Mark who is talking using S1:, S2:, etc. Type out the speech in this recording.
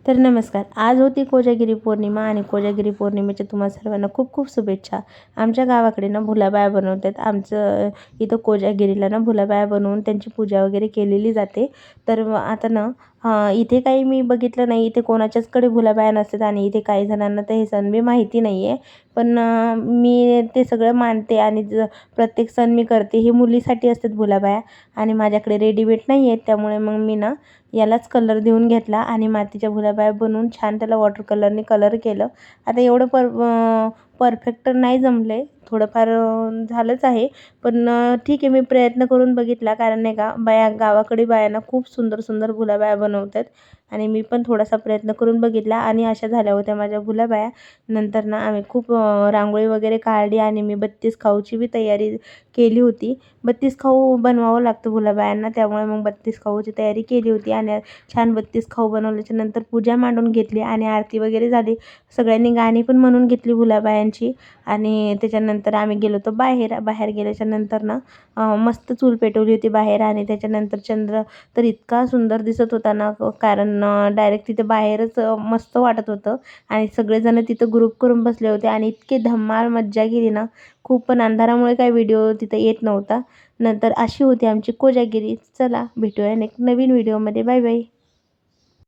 S1: तर नमस्कार. आज होती कोजागिरी पौर्णिमा आणि कोजागिरी पौर्णिमेच्या तुम्हा सर्वांना खूप खूप शुभेच्छा. आमच्या गावाकडे ना भुलाबाया बनवतात. आमचं इथं कोजागिरीला ना भुलाबाया बनवून त्यांची पूजा वगैरे केलेली जाते. तर आता ना इथे काही मी बघितलं नाही, इथे कोणाच्याचकडे भुलाबाया नसतात आणि इथे काही जणांना तर हे सण बी माहिती नाही आहे. पण मी ते सगळं मानते आणि प्रत्येक सण मी करते. हे मुलीसाठी असतात भुलाबाया आणि माझ्याकडे रेडीमेड नाही आहेत. त्यामुळे मग मी ना यालाच कलर देऊन घेतला आणि मातीच्या भुलाबाया बनवून छान त्याला वॉटर कलरने कलर केलं. आता एवढं परफेक्ट तर नाही जमले, थोडंफार झालंच आहे. पण ठीक आहे, मी प्रयत्न करून बघितला. कारण नाही का गावाकडे बायांना खूप सुंदर सुंदर भुलाबाया बनवतात आणि मी पण थोडासा प्रयत्न करून बघितला आणि अशा झाल्या होत्या माझ्या भुलाबाया. नंतर ना आम्ही खूप रांगोळी वगैरे काढली आणि मी 32 खाऊची बी तयारी केली होती. 32 खाऊ बनवावं लागतं भुलाबायांना, त्यामुळे मग 32 खाऊची तयारी केली होती आणि छान 32 खाऊ बनवल्याच्या नंतर पूजा मांडून घेतली आणि आरती वगैरे झाली. सगळ्यांनी गाणी पण म्हणून घेतली भुलाबायांची आणि त्याच्यानंतर आम्ही गेलो होतो बाहेर. बाहेर गेल्याच्या नंतर ना मस्त चूल पेटवली होती बाहेर आणि त्याच्यानंतर चंद्र तर इतका सुंदर दिसत होता ना, कारण डायरेक्ट तिथे बाहेरच मस्त वाटत होतं आणि सगळेजण तिथं ग्रुप करून बसले होते आणि इतके धमाल मज्जा केली ना खूप. पण अंधारामुळे काही व्हिडिओ तिथं येत नव्हता. नंतर अशी होती आमची कोजागिरी. चला भेटूया एक नवीन व्हिडिओमध्ये. Bye bye.